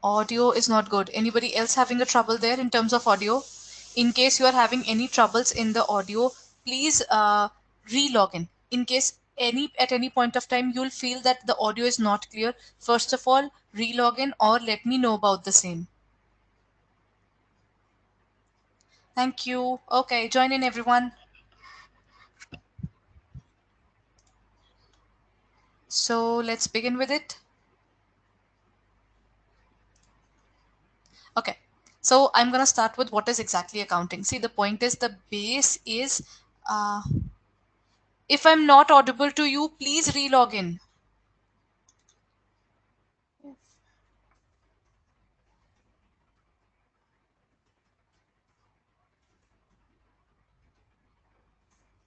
Audio is not good. Anybody else having a trouble there in terms of audio? In case you are having any troubles in the audio, please re-log in. In case at any point of time you'll feel that the audio is not clear, first of all, re-log in or let me know about the same. Thank you. Okay, join in everyone. So let's begin with it. Okay. So I'm going to start with what is exactly accounting. See, the point is the base is, uh, if I'm not audible to you, please re-log in.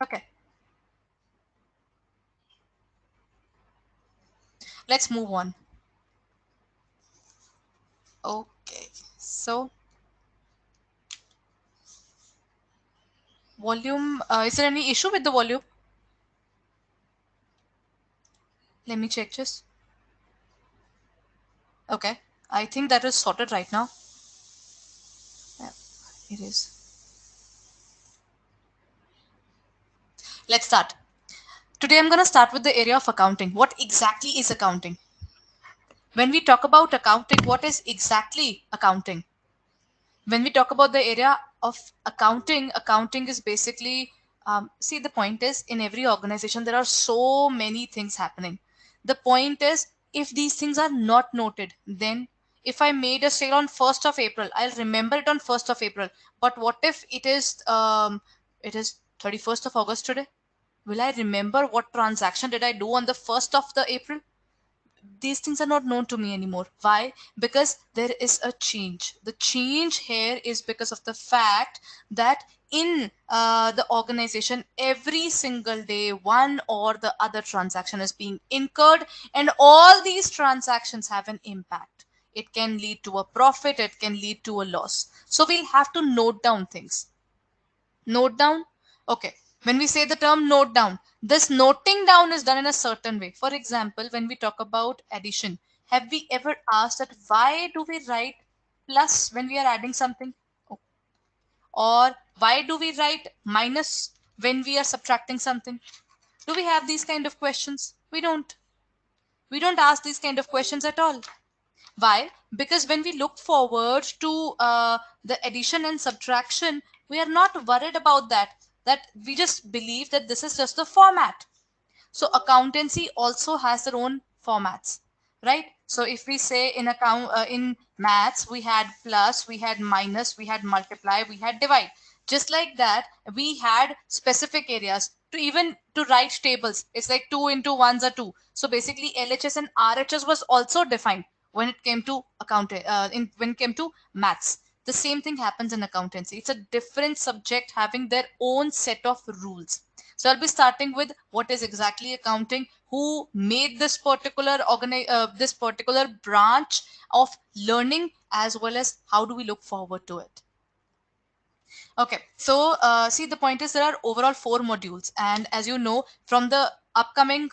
Okay. Let's move on. Okay. So volume, is there any issue with the volume? Let me check just. Okay. I think that is sorted right now. Yeah, it is. Let's start. Today I'm going to start with the area of accounting. What exactly is accounting? When we talk about accounting, what is exactly accounting? When we talk about the area of accounting is basically, see, the point is in every organization there are so many things happening. The point is, if these things are not noted, then if I made a sale on 1st of April, I'll remember it on 1st of April. But what if it is 31st of August today? Will I remember what transaction did I do on the 1st of the April? These things are not known to me anymore. Why? Because there is a change. The change here is because of the fact that in the organization, every single day one or the other transaction is being incurred, and all these transactions have an impact. It can lead to a profit, it can lead to a loss. So we'll have to note down things. Note down. Okay. When we say the term note down, this noting down is done in a certain way. For example, when we talk about addition, have we ever asked that why do we write plus when we are adding something? Oh. Or why do we write minus when we are subtracting something? Do we have these kind of questions? We don't. We don't ask these kind of questions at all. Why? Because when we look forward to the addition and subtraction, we are not worried about that. That we just believe that this is just the format. So accountancy also has their own formats, right? So if we say in maths, we had plus, we had minus, we had multiply, we had divide. Just like that, we had specific areas to even to write tables. It's like 2 into 1s are 2. So basically LHS and RHS was also defined when it came to when it came to maths. The same thing happens in accountancy. It's a different subject having their own set of rules. So I'll be starting with what is exactly accounting, who made this particular this particular branch of learning, as well as how do we look forward to it. Okay, so see, the point is there are overall 4 modules, and as you know from the upcoming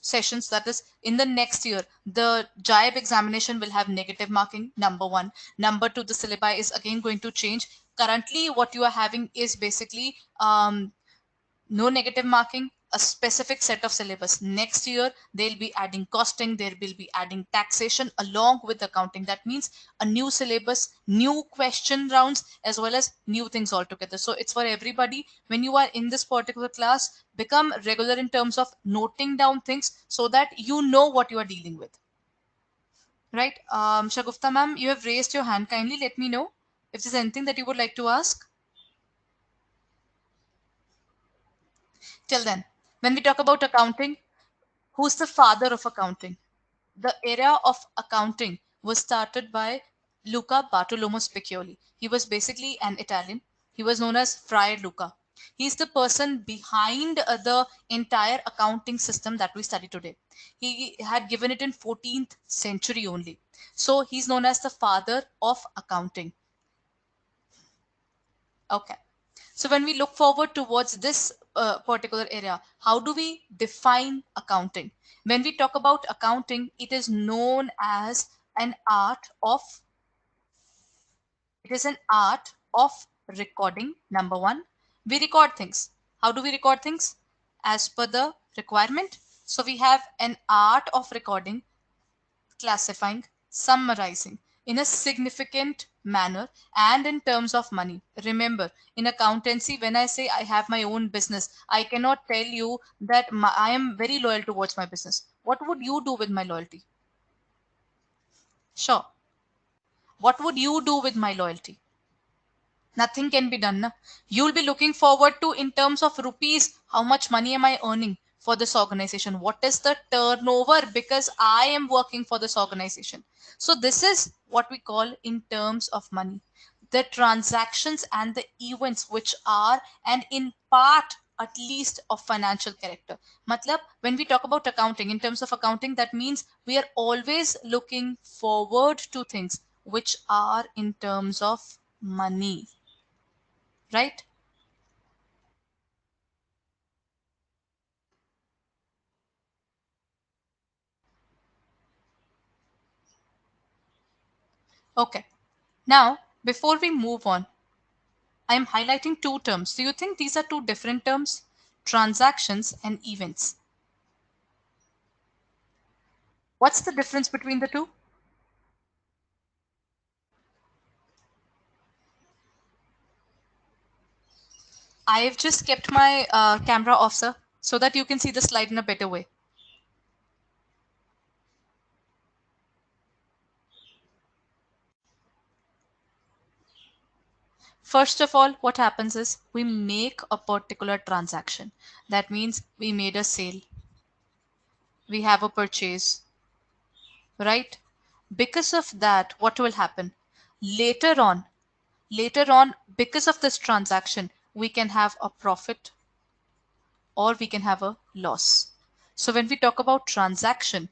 sessions, that is in the next year, the JAIIB examination will have negative marking, number one. Number two, the syllabi is again going to change. Currently what you are having is basically no negative marking, a specific set of syllabus. Next year they'll be adding costing, they will be adding taxation along with accounting. That means a new syllabus, new question rounds, as well as new things altogether. So it's for everybody. When you are in this particular class, become regular in terms of noting down things so that you know what you are dealing with, right? Shagufta ma'am, you have raised your hand. Kindly let me know if there's anything that you would like to ask. Till then, when we talk about accounting, who's the father of accounting? The era of accounting was started by Luca Bartolomeo Spiccioli. He was basically an Italian. He was known as Friar Luca. He's the person behind the entire accounting system that we study today. He had given it in 14th century only. So he's known as the father of accounting. Okay. So when we look forward towards this particular area, how do we define accounting? When we talk about accounting, it is known as an art of it is an art of recording. Number one, we record things. How do we record things? As per the requirement. So we have an art of recording, classifying, summarizing in a significant manner and in terms of money. Remember, in accountancy, when I say I have my own business, I cannot tell you that I am very loyal towards my business. What would you do with my loyalty? Sure. What would you do with my loyalty? Nothing can be done. Na? You'll be looking forward to, in terms of rupees, how much money am I earning for this organization? What is the turnover? Because I am working for this organization. So this is what we call in terms of money. The transactions and the events which are and in part at least of financial character. Matlab, when we talk about accounting, in terms of accounting, that means we are always looking forward to things which are in terms of money, right? Okay. Now, before we move on, I am highlighting two terms. Do you think these are two different terms? Transactions and events. What's the difference between the two? I've just kept my camera off, sir, so that you can see the slide in a better way. First of all, what happens is we make a particular transaction. That means we made a sale, we have a purchase, right? Because of that, what will happen? Later on, because of this transaction, we can have a profit or we can have a loss. So when we talk about transaction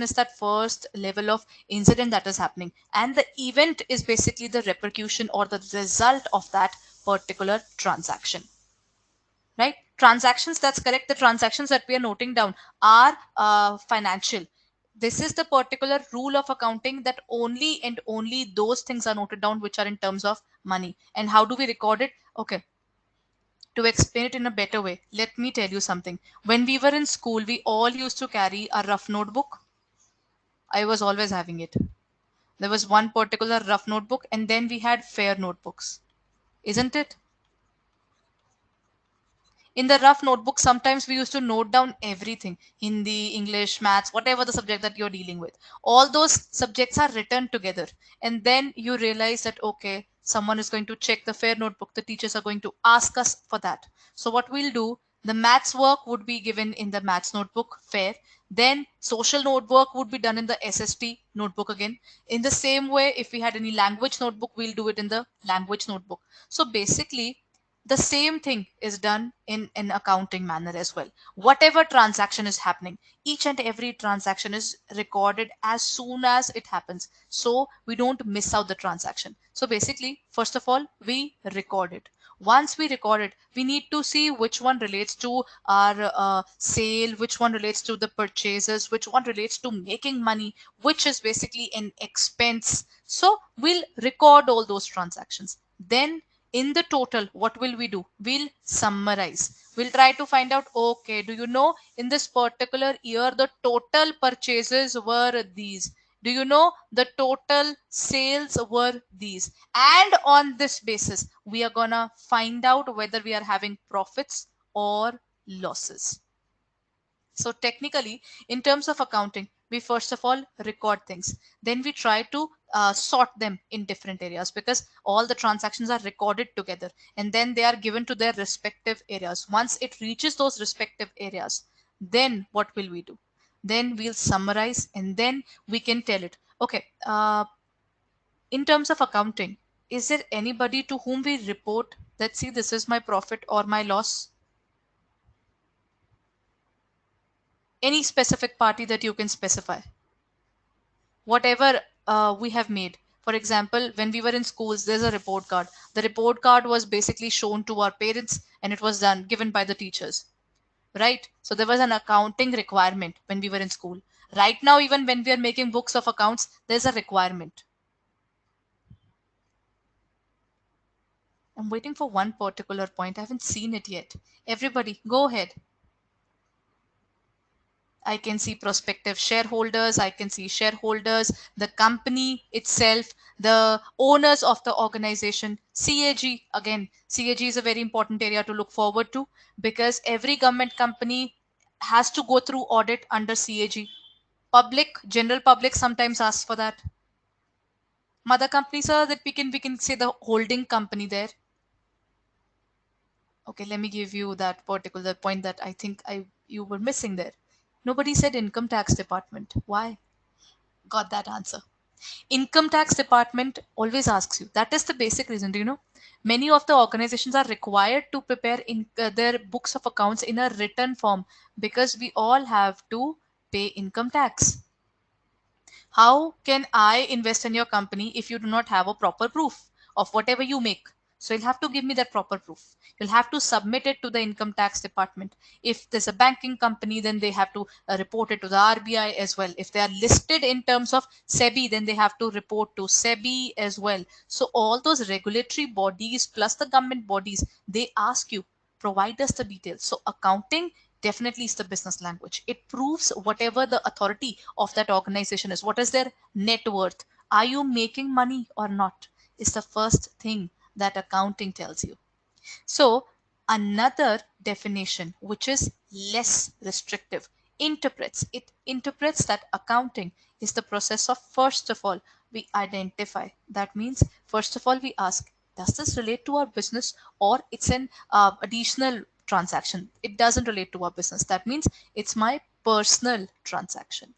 is that first level of incident that is happening, and the event is basically the repercussion or the result of that particular transaction, right? Transactions, that's correct. The transactions that we are noting down are financial. This is the particular rule of accounting, that only and only those things are noted down which are in terms of money. And how do we record it? Okay, to explain it in a better way, let me tell you something. When we were in school, we all used to carry a rough notebook. I was always having it. There was one particular rough notebook, and then we had fair notebooks, isn't it? In the rough notebook, sometimes we used to note down everything: Hindi, English, maths, whatever the subject that you're dealing with. All those subjects are written together. And then you realize that, okay, someone is going to check the fair notebook. The teachers are going to ask us for that. So, what we'll do, the maths work would be given in the maths notebook, fair. Then, social notebook would be done in the SST notebook again. In the same way, if we had any language notebook, we'll do it in the language notebook. So, basically, the same thing is done in an accounting manner as well. Whatever transaction is happening, each and every transaction is recorded as soon as it happens, so we don't miss out the transaction. So basically, first of all, we record it. Once we record it, we need to see which one relates to our sale, which one relates to the purchases, which one relates to making money, which is basically an expense. So we'll record all those transactions. Then in the total, what will we do? We'll summarize. We'll try to find out, okay, do you know, in this particular year the total purchases were these? Do you know the total sales were these? And on this basis, we are gonna find out whether we are having profits or losses. So technically, in terms of accounting, we first of all record things. Then we try to sort them in different areas, because all the transactions are recorded together and then they are given to their respective areas. Once it reaches those respective areas, then what will we do? Then we'll summarize and then we can tell it. Okay, in terms of accounting, is there anybody to whom we report that, see, this is my profit or my loss? Any specific party that you can specify? Whatever we have made. For example, when we were in schools, there's a report card. The report card was basically shown to our parents and it was done, given by the teachers, right? So there was an accounting requirement when we were in school. Right now, even when we are making books of accounts, there's a requirement. I'm waiting for one particular point. I haven't seen it yet. Everybody, go ahead. I can see prospective shareholders, I can see shareholders, the company itself, the owners of the organization, CAG. Again, CAG is a very important area to look forward to because every government company has to go through audit under CAG. General public sometimes asks for that. Mother companies are that we can say the holding company there. Okay, let me give you that particular point that I think you were missing there. Nobody said income tax department. Why? Got that answer. Income tax department always asks you. That is the basic reason. Do you know? Many of the organizations are required to prepare their books of accounts in a written form because we all have to pay income tax. How can I invest in your company if you do not have a proper proof of whatever you make? So you'll have to give me that proper proof. You'll have to submit it to the income tax department. If there's a banking company, then they have to report it to the RBI as well. If they are listed in terms of SEBI, then they have to report to SEBI as well. So all those regulatory bodies plus the government bodies, they ask you, provide us the details. So accounting definitely is the business language. It proves whatever the authority of that organization is. What is their net worth? Are you making money or not? Is the first thing that accounting tells you. So another definition, which is less restrictive, interprets that accounting is the process of, first of all, we identify. That means, first of all, we ask, does this relate to our business or it's an additional transaction? It doesn't relate to our business. That means it's my personal transaction.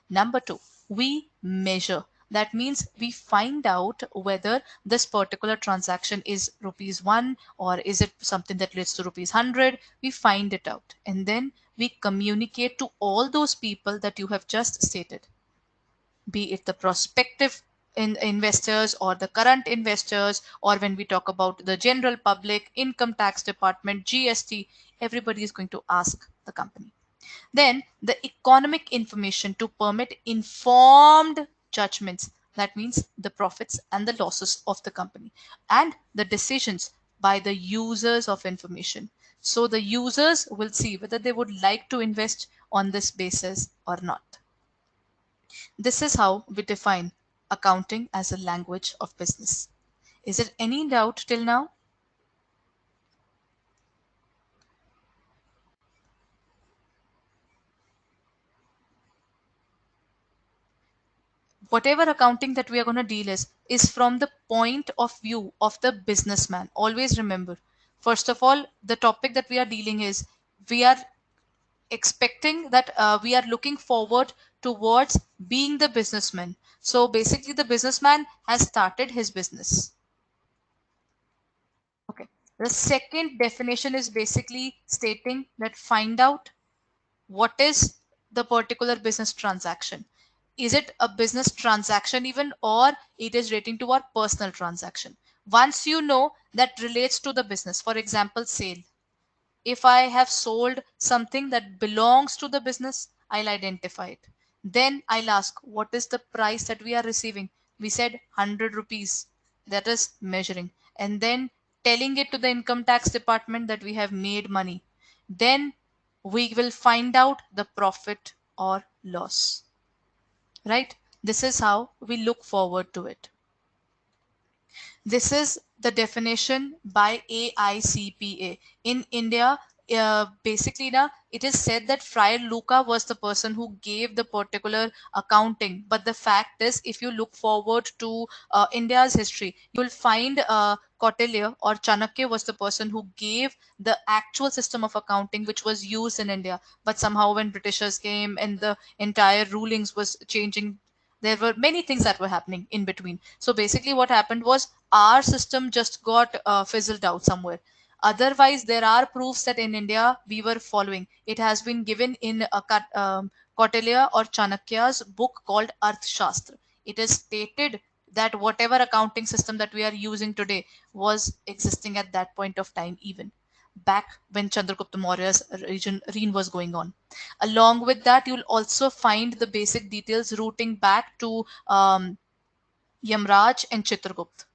Number two, we measure. That means we find out whether this particular transaction is rupees 1 or is it something that relates to rupees 100. We find it out and then we communicate to all those people that you have just stated, be it the prospective investors or the current investors, or when we talk about the general public, income tax department, GST, everybody is going to ask the company. Then the economic information to permit informed judgments. That means the profits and the losses of the company and the decisions by the users of information. So the users will see whether they would like to invest on this basis or not. This is how we define accounting as a language of business. Is there any doubt till now? Whatever accounting that we are going to deal is from the point of view of the businessman. Always remember, first of all, the topic that we are dealing is, we are expecting that we are looking forward towards being the businessman. So basically the businessman has started his business. Okay, the second definition is basically stating that, find out what is the particular business transaction. Is it a business transaction even, or it is relating to our personal transaction? Once you know that relates to the business, for example, sale. If I have sold something that belongs to the business, I'll identify it. Then I'll ask, what is the price that we are receiving? We said 100 rupees. That is measuring. And then telling it to the income tax department that we have made money. Then we will find out the profit or loss. Right? This is how we look forward to it. This is the definition by AICPA. In India, basically, now it is said that Friar Luca was the person who gave the particular accounting. But the fact is, if you look forward to India's history, you will find Kautilya or Chanakya was the person who gave the actual system of accounting which was used in India. But somehow when Britishers came and the entire rulings was changing, there were many things that were happening in between. So basically what happened was our system just got fizzled out somewhere. Otherwise, there are proofs that in India we were following. It has been given in Kautilya or Chanakya's book called Arthashastra. It is stated that whatever accounting system that we are using today was existing at that point of time even. back when Chandragupta Maurya's reign was going on. Along with that, you'll also find the basic details rooting back to Yamraj and Chitragupt.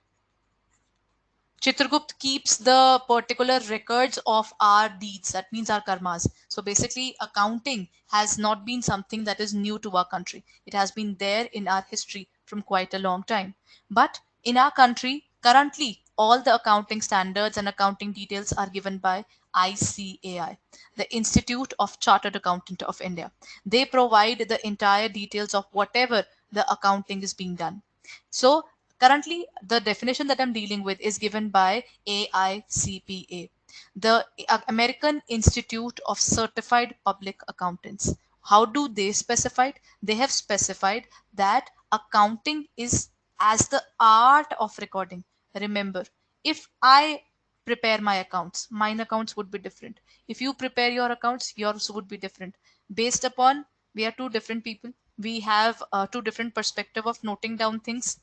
Chitragupt keeps the particular records of our deeds, that means our karmas. So basically, accounting has not been something that is new to our country. It has been there in our history from quite a long time. But in our country, currently, all the accounting standards and accounting details are given by ICAI, the Institute of Chartered Accountant of India. They provide the entire details of whatever the accounting is being done. So currently, the definition that I'm dealing with is given by AICPA, the American Institute of Certified Public Accountants. How do they specify it? They have specified that accounting is as the art of recording. Remember, if I prepare my accounts, mine accounts would be different. If you prepare your accounts, yours would be different. Based upon we are two different people, we have two different perspective of noting down things.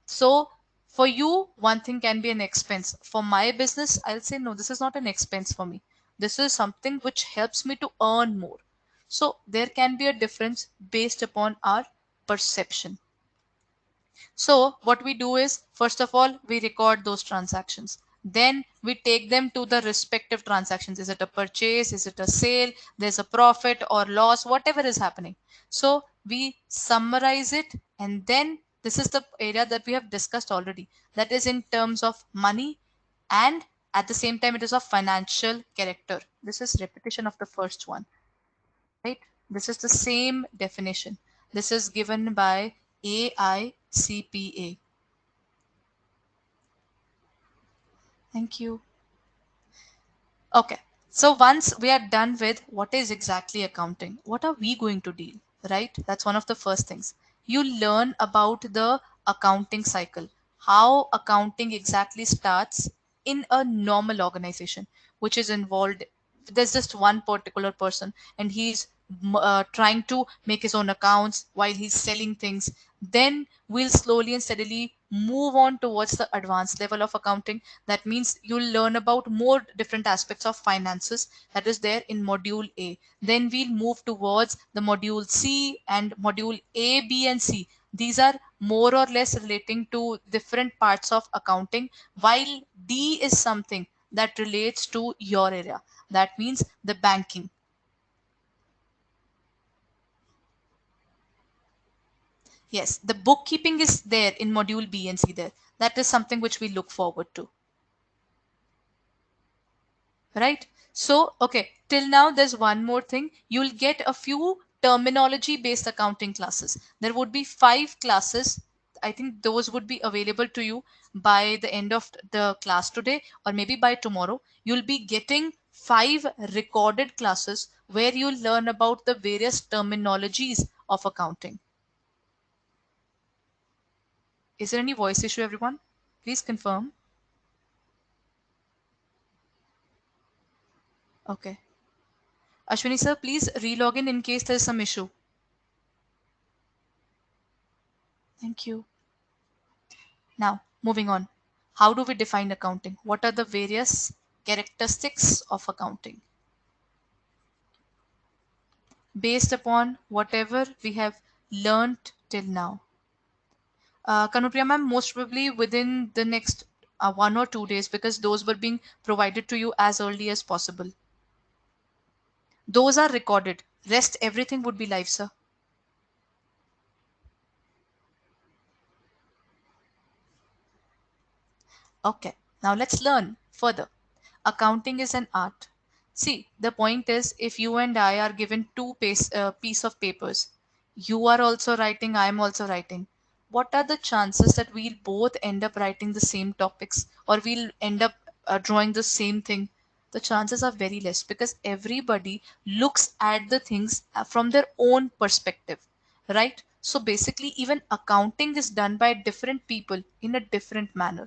So for you, one thing can be an expense. For my business, I'll say, no, this is not an expense for me. This is something which helps me to earn more. So there can be a difference based upon our perception. So what we do is, first of all, we record those transactions. Then we take them to the respective transactions. Is it a purchase? Is it a sale? There's a profit or loss, whatever is happening. So we summarize it, and then this is the area that we have discussed already. That is in terms of money, and at the same time it is of financial character. This is repetition of the first one, right? This is the same definition. This is given by AICPA. Thank you. Okay. So once we are done with what is exactly accounting, what are we going to deal, right? That's one of the first things. You learn about the accounting cycle, how accounting exactly starts in a normal organization, which is involved. There's just one particular person, and he's trying to make his own accounts while he's selling things. Then we'll slowly and steadily move on towards the advanced level of accounting. That means you'll learn about more different aspects of finances that is there in module A. Then we'll move towards the module C and module A, B, and C. These are more or less relating to different parts of accounting, while D is something that relates to your area. That means the banking. Yes, the bookkeeping is there in module B and C there. That is something which we look forward to. Right? So, okay, till now there's one more thing. You'll get a few terminology based accounting classes. There would be 5 classes. I think those would be available to you by the end of the class today, or maybe by tomorrow. You'll be getting 5 recorded classes where you'll learn about the various terminologies of accounting. Is there any voice issue, everyone? Please confirm. Okay. Ashwini sir, please re-log in case there's some issue. Thank you. Now, moving on. How do we define accounting? What are the various characteristics of accounting? Based upon whatever we have learned till now. Kanupriya ma'am, most probably within the next 1 or 2 days, because those were being provided to you as early as possible. Those are recorded. Rest everything would be live, sir. Okay, now let's learn further. Accounting is an art. See, the point is, if you and I are given two piece of papers, you are also writing, I am also writing. What are the chances that we'll both end up writing the same topics, or we'll end up drawing the same thing? The chances are very less, because everybody looks at the things from their own perspective, right? So basically, even accounting is done by different people in a different manner,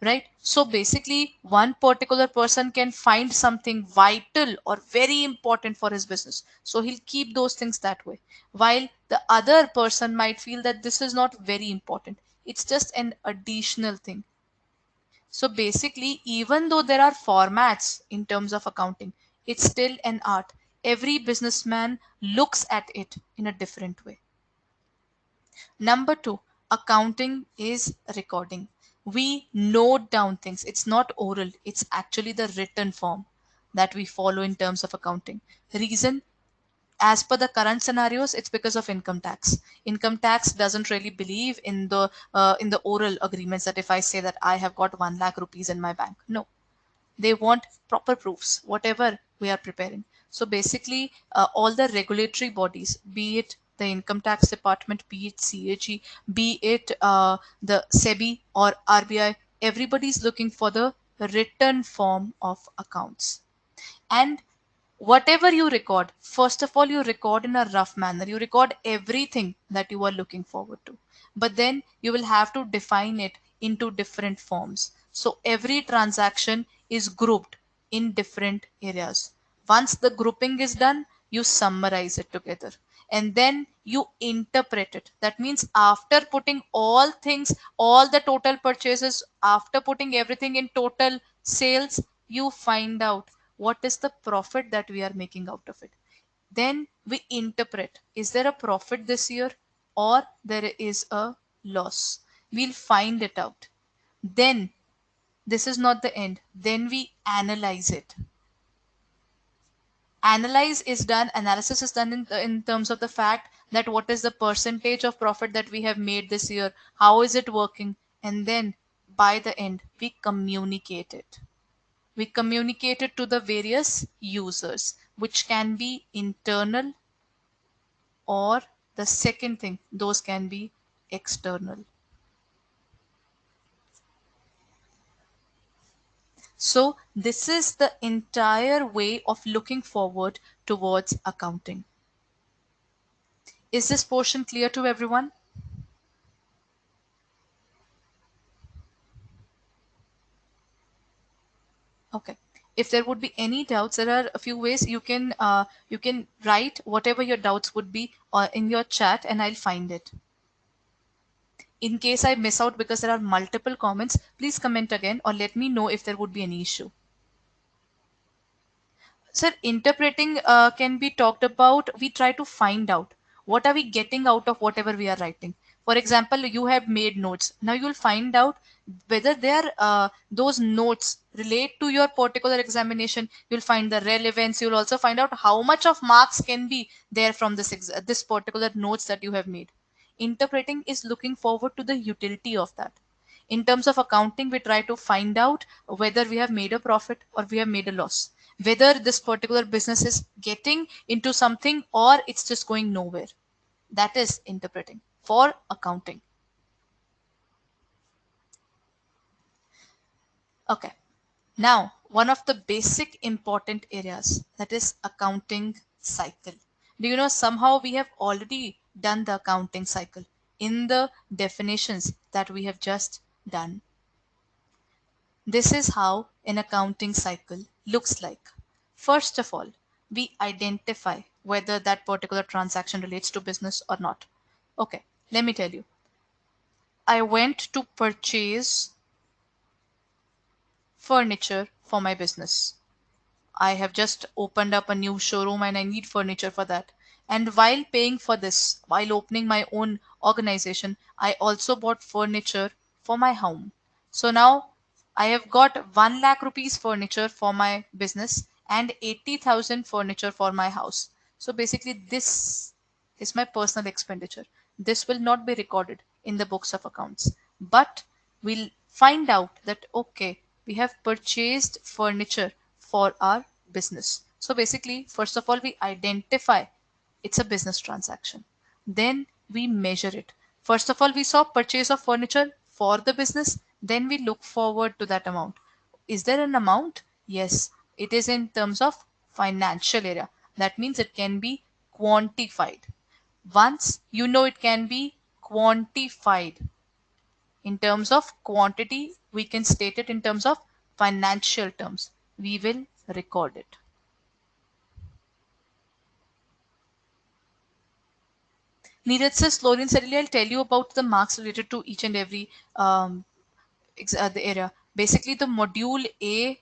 right? So basically, one particular person can find something vital or very important for his business, so he'll keep those things that way, while the other person might feel that this is not very important, it's just an additional thing. So basically, even though there are formats in terms of accounting, it's still an art. Every businessman looks at it in a different way. Number two, accounting is recording. We note down things. It's not oral, it's actually the written form that we follow in terms of accounting. Reason, as per the current scenarios, it's because of income tax. Income tax doesn't really believe in the oral agreements that if I say that I have got 1 lakh rupees in my bank. No, they want proper proofs, whatever we are preparing. So basically, all the regulatory bodies, be it the income tax department, be it CAG, be it the SEBI or RBI, everybody's looking for the written form of accounts. And whatever you record, first of all, you record in a rough manner. You record everything that you are looking forward to. But then you will have to define it into different forms. So every transaction is grouped in different areas. Once the grouping is done, you summarize it together and then you interpret it. That means after putting all things, all the total purchases, after putting everything in total sales, you find out what is the profit that we are making out of it. Then we interpret, is there a profit this year or there is a loss? We'll find it out. Then this is not the end. Then we analyze it. Analysis is done in terms of the fact that what is the percentage of profit that we have made this year, how is it working, and then by the end we communicate it to the various users, which can be internal, or the second thing, those can be external. So this is the entire way of looking forward towards accounting. Is this portion clear to everyone? Okay. If there would be any doubts, there are a few ways you can write whatever your doubts would be in your chat, and I'll find it. In case I miss out because there are multiple comments, please comment again or let me know if there would be any issue. Sir, interpreting can be talked about. We try to find out what are we getting out of whatever we are writing. For example, you have made notes. Now you'll find out whether those notes relate to your particular examination. You'll find the relevance. You'll also find out how much of marks can be there from this particular notes that you have made. Interpreting is looking forward to the utility of that. In terms of accounting, we try to find out whether we have made a profit or we have made a loss, whether this particular business is getting into something or it's just going nowhere. That is interpreting for accounting. Okay. Now, one of the basic important areas, that is accounting cycle. Do you know somehow we have already done the accounting cycle in the definitions that we have just done. This is how an accounting cycle looks like. First of all, we identify whether that particular transaction relates to business or not. Okay, let me tell you. I went to purchase furniture for my business. I have just opened up a new showroom and I need furniture for that. And while paying for this, while opening my own organization, I also bought furniture for my home. So now I have got 1 lakh rupees furniture for my business and 80,000 furniture for my house. So basically, this is my personal expenditure. This will not be recorded in the books of accounts, but we'll find out that okay, we have purchased furniture for our business. So basically, first of all, we identify it's a business transaction. Then we measure it. First of all, we saw purchase of furniture for the business. Then we look forward to that amount. Is there an amount? Yes, it is in terms of financial area. That means it can be quantified. Once you know it can be quantified in terms of quantity, we can state it in terms of financial terms. We will record it. Neeraj sir, slowly and steadily, I'll tell you about the marks related to each and every the area. Basically, the module A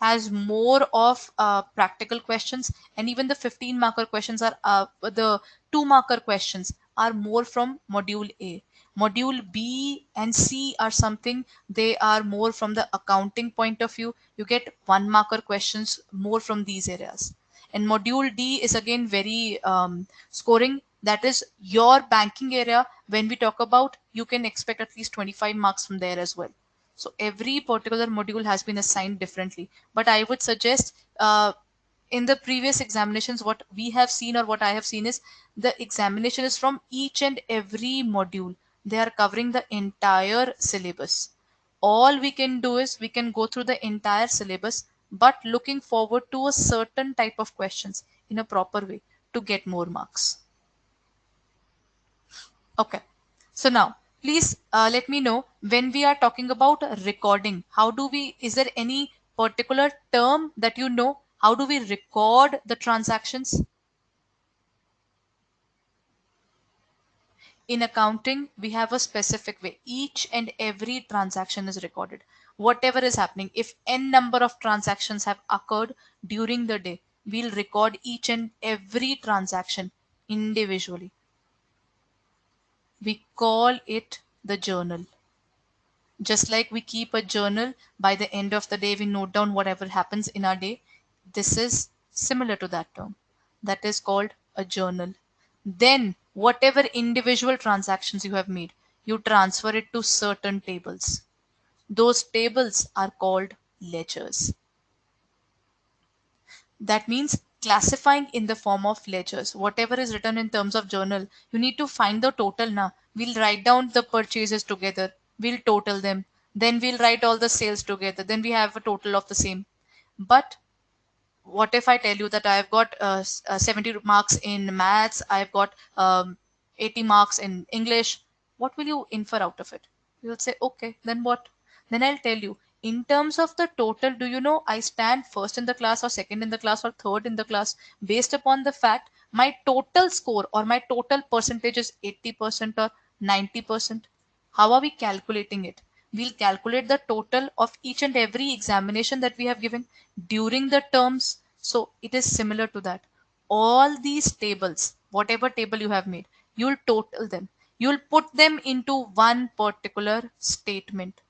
has more of practical questions, and even the 15 marker questions are the 2 marker questions are more from module A. Module B and C are something, they are more from the accounting point of view. You get 1 marker questions more from these areas. And module D is again very scoring, that is your banking area. When we talk about, you can expect at least 25 marks from there as well. So every particular module has been assigned differently. But I would suggest, in the previous examinations, what we have seen or what I have seen is the examination is from each and every module. They are covering the entire syllabus. All we can do is we can go through the entire syllabus, but looking forward to a certain type of questions in a proper way to get more marks. Okay. So now, please let me know, when we are talking about recording, how do we, is there any particular term that you know? How do we record the transactions? In accounting, we have a specific way. Each and every transaction is recorded. Whatever is happening, if n number of transactions have occurred during the day, we'll record each and every transaction individually. We call it the journal. Just like we keep a journal, by the end of the day, we note down whatever happens in our day. This is similar to that term. That is called a journal. Then, whatever individual transactions you have made, you transfer it to certain tables. Those tables are called ledgers. That means classifying in the form of ledgers. Whatever is written in terms of journal, you need to find the total now. We'll write down the purchases together. We'll total them. Then we'll write all the sales together. Then we have a total of the same. But what if I tell you that I've got 70 marks in maths, I've got 80 marks in English? What will you infer out of it? You'll say, okay, then what? Then I'll tell you, in terms of the total, do you know I stand first in the class or second in the class or third in the class based upon the fact my total score or my total percentage is 80% or 90%? How are we calculating it? We'll calculate the total of each and every examination that we have given during the terms. So it is similar to that. All these tables, whatever table you have made, you'll total them. You'll put them into one particular statement.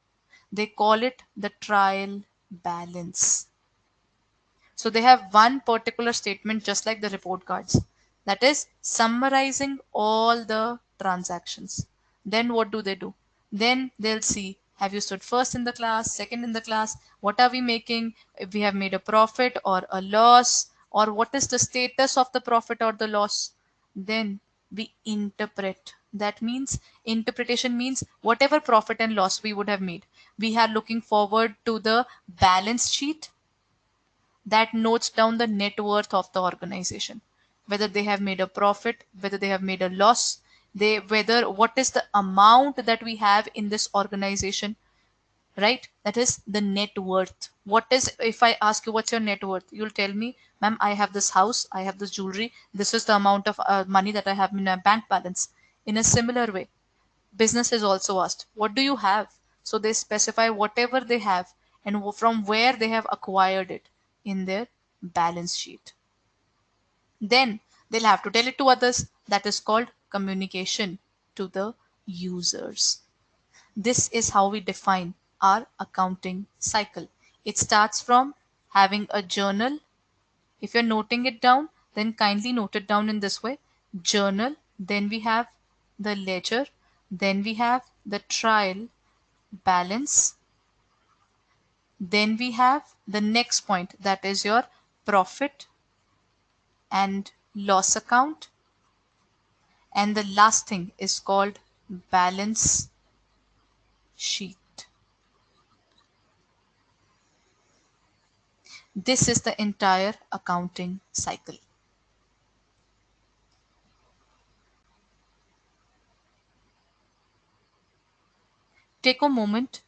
They call it the trial balance. So they have one particular statement just like the report cards, that is summarizing all the transactions. Then what do they do? Then they'll see, have you stood first in the class, second in the class? What are we making? If we have made a profit or a loss, or what is the status of the profit or the loss? Then we interpret. That means interpretation means whatever profit and loss we would have made, we are looking forward to the balance sheet that notes down the net worth of the organization, whether they have made a profit, whether they have made a loss, they whether what is the amount that we have in this organization, right? That is the net worth. What is, if I ask you what's your net worth, you'll tell me, ma'am, I have this house, I have this jewelry, this is the amount of money that I have in my bank balance. In a similar way, business is also asked, what do you have? So they specify whatever they have and from where they have acquired it in their balance sheet. Then they'll have to tell it to others. That is called communication to the users. This is how we define our accounting cycle. It starts from having a journal. If you're noting it down, then kindly note it down in this way. Journal, then we have the ledger, then we have the trial balance, then we have the next point, that is your profit and loss account, and the last thing is called balance sheet. This is the entire accounting cycle. Take a moment.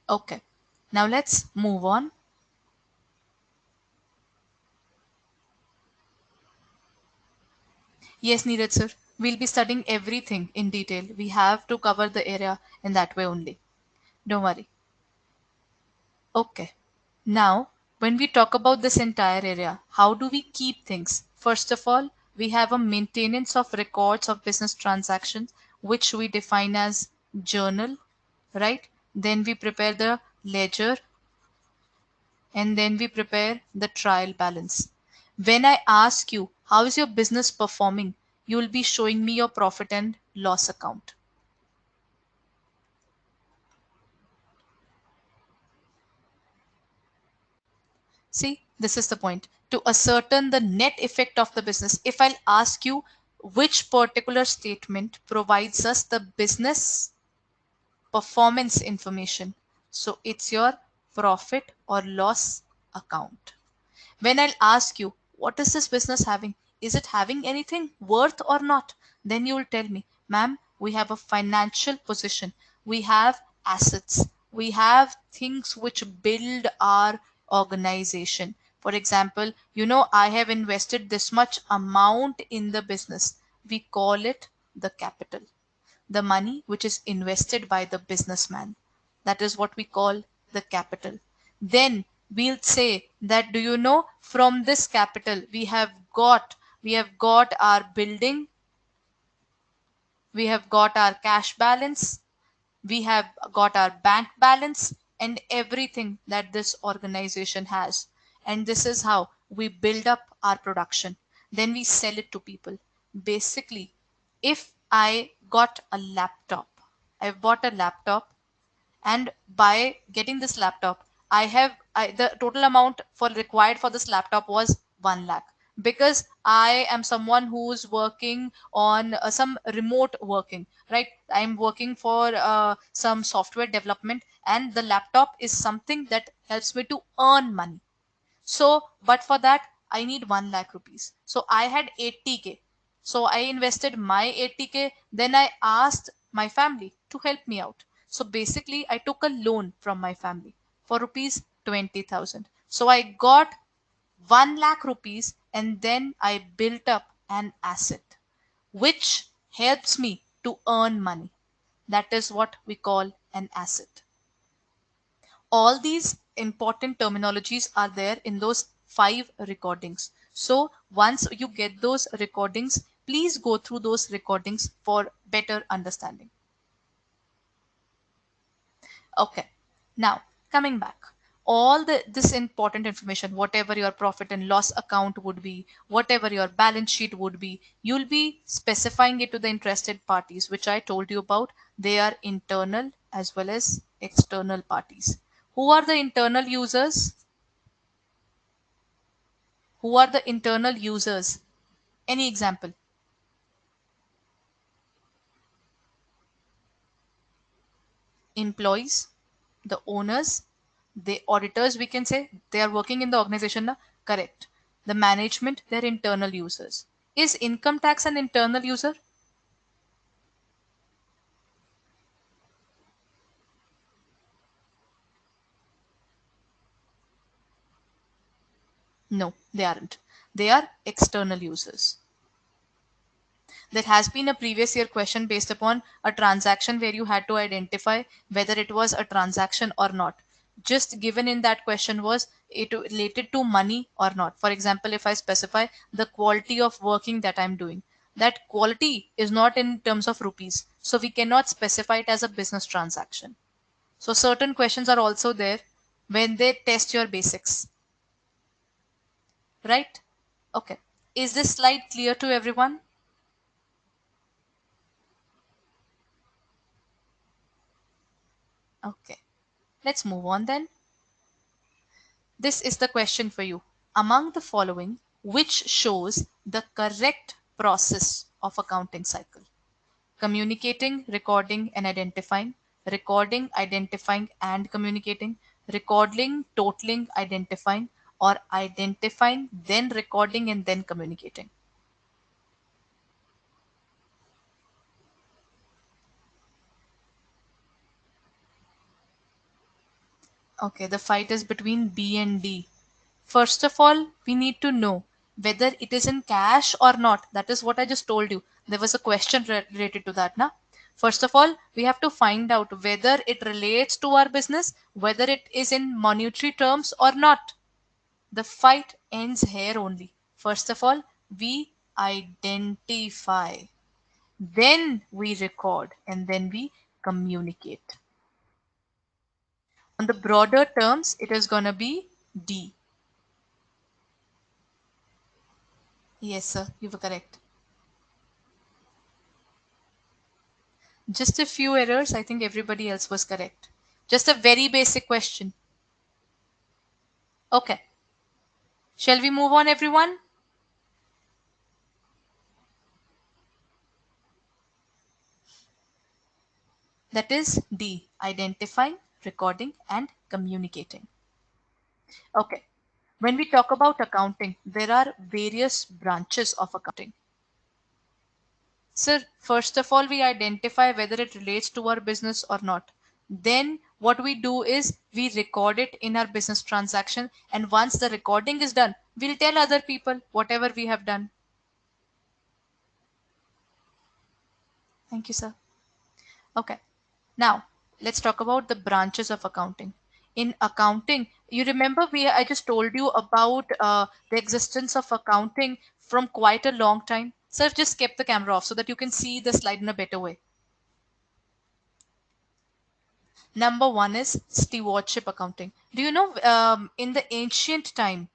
Okay, now let's move on. Yes, Neeraj sir. We'll be studying everything in detail. We have to cover the area in that way only. Don't worry. Okay. Now, when we talk about this entire area, how do we keep things? First of all, we have a maintenance of records of business transactions, which we define as journal, right? Then we prepare the ledger, and then we prepare the trial balance. When I ask you, how is your business performing? You will be showing me your profit and loss account. See, this is the point. To ascertain the net effect of the business, if I'll ask you which particular statement provides us the business performance information, so it's your profit or loss account. When I'll ask you, what is this business having? Is it having anything worth or not? Then you will tell me, ma'am, we have a financial position, we have assets, we have things which build our organization. For example, I have invested this much amount in the business. We call it the capital, the money which is invested by the businessman. That is what we call the capital. Then we'll say that, do you know, from this capital we have got our building, we have got our cash balance, we have got our bank balance, and everything that this organization has. And this is how we build up our production. Then we sell it to people. Basically, if I got a laptop, I've bought a laptop, and by getting this laptop, the total amount for required for this laptop was 1 lakh, because I am someone who's working on some remote working, right? I'm working for some software development, and the laptop is something that helps me to earn money. So, but for that, I need 1 lakh rupees. So I had 80K. So I invested my 80K. Then I asked my family to help me out. So basically, I took a loan from my family for rupees 20,000. So I got 1 lakh rupees, and then I built up an asset which helps me to earn money. That is what we call an asset. All these important terminologies are there in those 5 recordings. So once you get those recordings, please go through those recordings for better understanding. Okay. Now, coming back, all this important information, whatever your profit and loss account would be, whatever your balance sheet would be, you'll be specifying it to the interested parties, which I told you about. They are internal as well as external parties. Who are the internal users? Who are the internal users? Any example? Employees, the owners, the auditors, we can say they are working in the organization. Na? Correct. The management, they're internal users. Is income tax an internal user? No, they aren't. They are external users. There has been a previous year question based upon a transaction where you had to identify whether it was a transaction or not. Just given in that question was it related to money or not. For example, if I specify the quality of working that I'm doing, that quality is not in terms of rupees. So we cannot specify it as a business transaction. So certain questions are also there when they test your basics, right? Okay. Is this slide clear to everyone? Okay. Let's move on then. This is the question for you. Among the following, which shows the correct process of accounting cycle? Communicating, recording, and identifying, recording, identifying, and communicating, recording, totaling, identifying, or identifying, then recording, and then communicating. Okay, the fight is between B and D. First of all, we need to know whether it is in cash or not. That is what I just told you. There was a question related to that. Now, first of all, we have to find out whether it relates to our business, whether it is in monetary terms or not. The fight ends here only. First of all, we identify, then we record, and then we communicate. On the broader terms, it is going to be D. Yes, sir, you were correct. Just a few errors. I think everybody else was correct. Just a very basic question. Okay. Shall we move on, everyone? That is D. Identifying, recording, and communicating. Okay. When we talk about accounting, there are various branches of accounting. Sir, first of all, we identify whether it relates to our business or not. Then what we do is we record it in our business transaction. And once the recording is done, we'll tell other people whatever we have done. Thank you, sir. Okay. Now, let's talk about the branches of accounting. In accounting, you remember I just told you about the existence of accounting from quite a long time. So I've just kept the camera off so that you can see the slide in a better way. Number one is stewardship accounting. Do you know in the ancient time,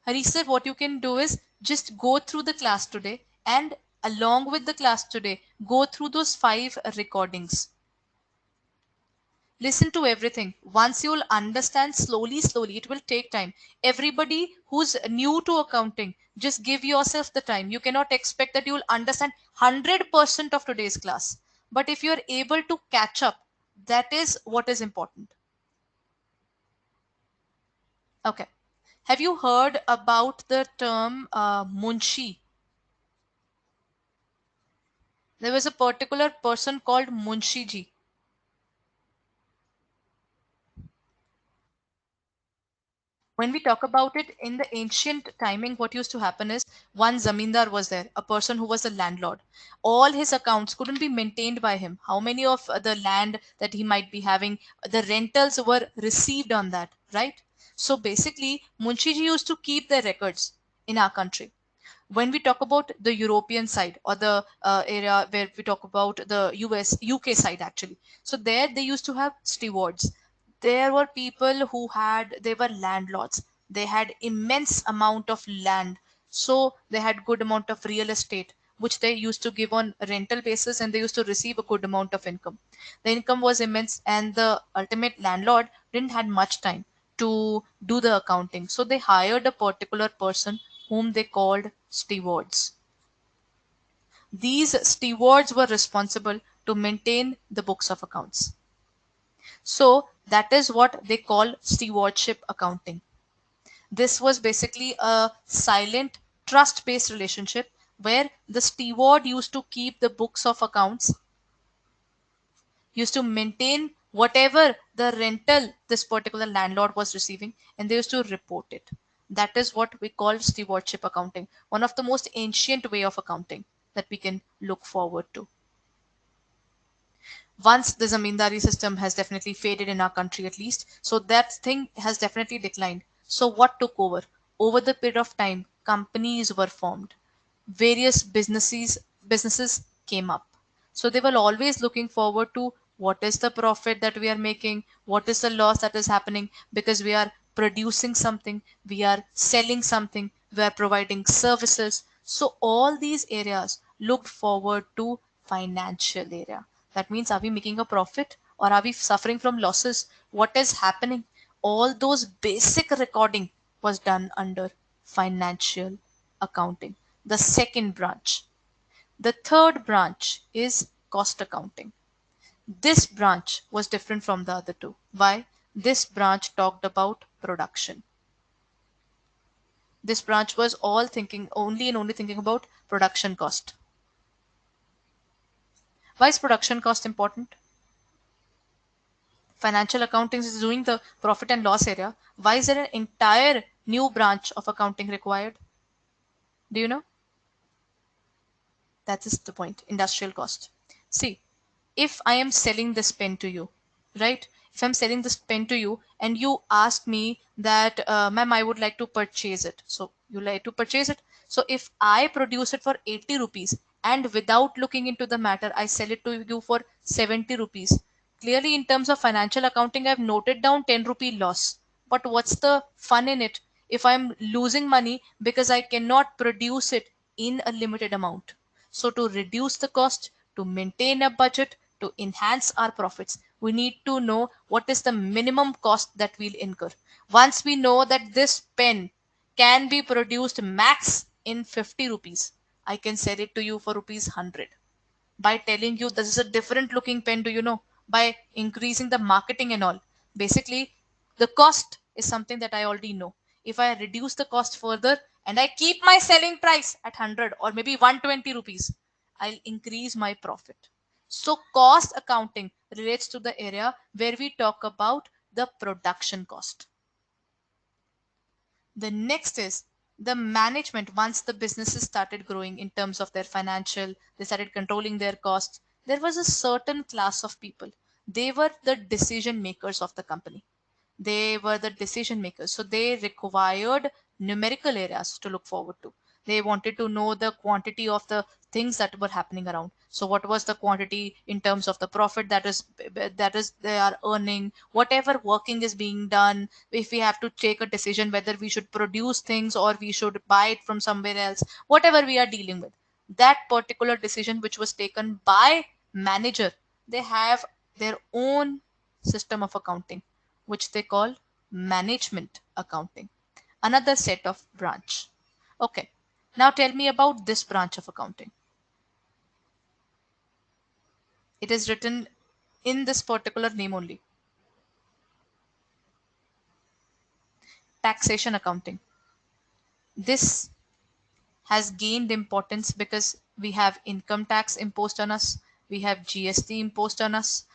Hari sir, what you can do is just go through the class today and along with the class today, go through those 5 recordings. Listen to everything. Once you'll understand slowly, it will take time. Everybody who's new to accounting, just give yourself the time. You cannot expect that you'll understand 100% of today's class. But if you're able to catch up, that is what is important. Okay. Have you heard about the term Munshi? There was a particular person called Munshi ji. When we talk about it in the ancient timing, what used to happen is one zamindar was there, a person who was a landlord. All his accounts couldn't be maintained by him. How many of the land that he might be having, the rentals were received on that, right? So basically, Munshiji used to keep their records in our country. When we talk about the European side or the area where we talk about the UK side actually, so there they used to have stewards. There were people who they were landlords. They had immense amount of land, so they had good amount of real estate which they used to give on rental basis, and they used to receive a good amount of income. The income was immense, and the ultimate landlord didn't had much time to do the accounting, so they hired a particular person whom they called stewards. These stewards were responsible to maintain the books of accounts. So that is what they call stewardship accounting. This was basically a silent trust based relationship where the steward used to keep the books of accounts, used to maintain whatever the rental this particular landlord was receiving, and they used to report it. That is what we call stewardship accounting, one of the most ancient way of accounting that we can look forward to. Once the zamindari system has definitely faded in our country, at least, so that thing has definitely declined. So what took over the period of time? Companies were formed, various businesses came up. So they were always looking forward to what is the profit that we are making, what is the loss that is happening, because we are producing something, we are selling something, we are providing services. So all these areas looked forward to financial area. That means, are we making a profit or are we suffering from losses? What is happening? All those basic recording was done under financial accounting, the second branch. The third branch is cost accounting. This branch was different from the other two. Why? This branch talked about production. This branch was all thinking only and only thinking about production cost. Why is production cost important? Financial accounting is doing the profit and loss area. Why is there an entire new branch of accounting required? Do you know? That is the point. Industrial cost. See, if I am selling this pen to you, right? If I'm selling this pen to you and you ask me that, ma'am, I would like to purchase it. So you like to purchase it. So if I produce it for 80 rupees and without looking into the matter, I sell it to you for 70 rupees. Clearly, in terms of financial accounting, I've noted down 10 rupee loss. But what's the fun in it if I'm losing money because I cannot produce it in a limited amount? So to reduce the cost, to maintain a budget, to enhance our profits, we need to know what is the minimum cost that we'll incur. Once we know that this pen can be produced max in 50 rupees, I can sell it to you for rupees 100 by telling you this is a different looking pen. Do you know? By increasing the marketing and all. Basically, the cost is something that I already know. If I reduce the cost further and I keep my selling price at 100 or maybe 120 rupees, I'll increase my profit. So cost accounting relates to the area where we talk about the production cost. The next is the management. Once the businesses started growing in terms of their financial, they started controlling their costs. There was a certain class of people. They were the decision makers of the company. They were the decision makers. So they required numerical areas to look forward to. They wanted to know the quantity of the things that were happening around. So what was the quantity in terms of the profit that is they are earning, whatever working is being done. If we have to take a decision whether we should produce things or we should buy it from somewhere else, whatever we are dealing with, that particular decision which was taken by manager, they have their own system of accounting which they call management accounting, another set of branch. Okay, now tell me about this branch of accounting. It is written in this particular name only: taxation accounting. This has gained importance because we have income tax imposed on us, we have GST imposed on us.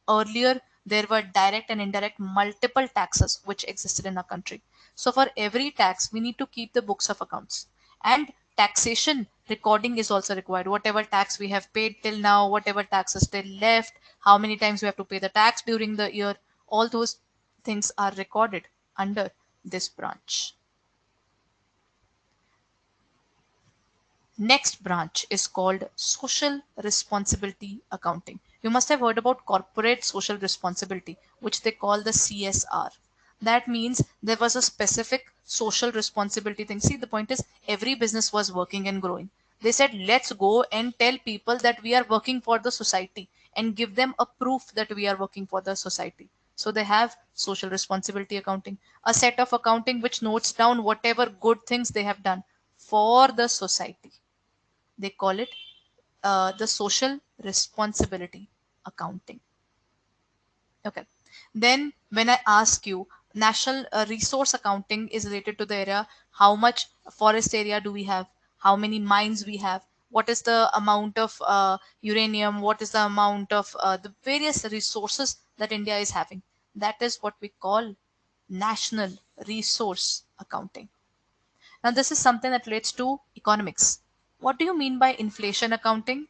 Earlier, there were direct and indirect multiple taxes which existed in our country. So for every tax, we need to keep the books of accounts. And taxation recording is also required. Whatever tax we have paid till now, whatever tax is still left, how many times we have to pay the tax during the year, all those things are recorded under this branch. Next branch is called social responsibility accounting. You must have heard about corporate social responsibility, which they call the CSR. That means there was a specific social responsibility thing. See, the point is every business was working and growing. They said, let's go and tell people that we are working for the society and give them a proof that we are working for the society. So they have social responsibility accounting, a set of accounting which notes down whatever good things they have done for the society. They call it the social responsibility accounting. Okay. Then when I ask you, national resource accounting is related to the area: how much forest area do we have, how many mines we have, what is the amount of uranium, what is the amount of the various resources that India is having. That is what we call national resource accounting. Now, this is something that relates to economics. What do you mean by inflation accounting?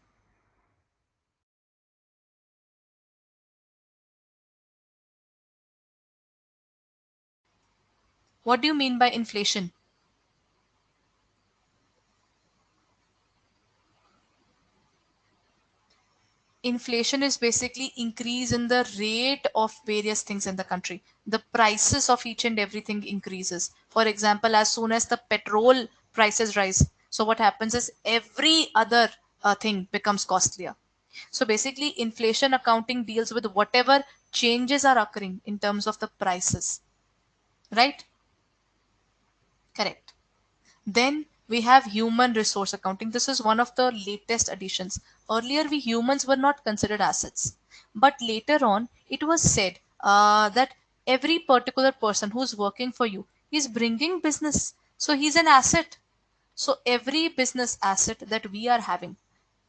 What do you mean by inflation? Inflation is basically increase in the rate of various things in the country. The prices of each and everything increases. For example, as soon as the petrol prices rise, so what happens is every other thing becomes costlier. So basically, inflation accounting deals with whatever changes are occurring in terms of the prices, right? Correct. Then we have human resource accounting. This is one of the latest additions. Earlier, we humans were not considered assets, but later on, it was said that every particular person who's working for you is bringing business, so he's an asset. So every business asset that we are having,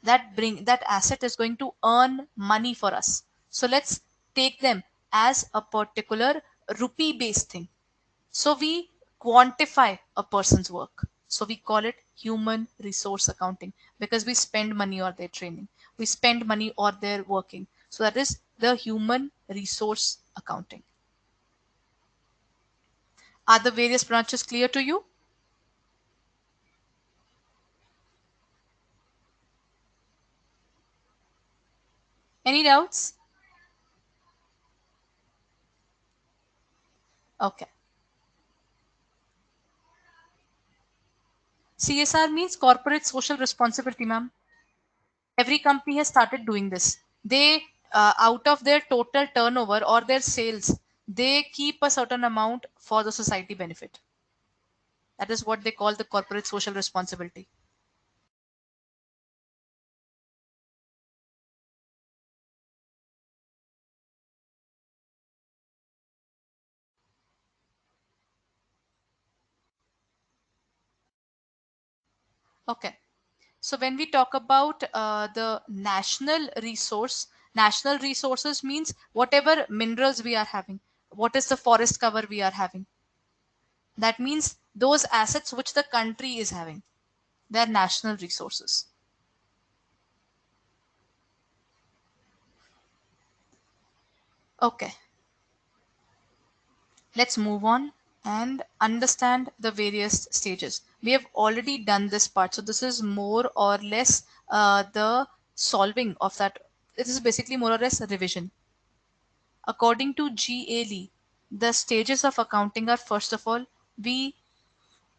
that asset is going to earn money for us. So let's take them as a particular rupee based thing. So we quantify a person's work. So we call it human resource accounting because we spend money on their training. We spend money on their working. So that is the human resource accounting. Are the various branches clear to you? Any doubts? Okay. CSR means corporate social responsibility, ma'am. Every company has started doing this. They, out of their total turnover or their sales, they keep a certain amount for the society benefit. That is what they call the corporate social responsibility. Okay. So when we talk about the national resources means whatever minerals we are having, what is the forest cover we are having. That means those assets which the country is having, they're national resources. Okay, let's move on and understand the various stages. We have already done this part, so this is more or less the solving of that. This is basically more or less a revision. According to GAIIB, the stages of accounting are, first of all, we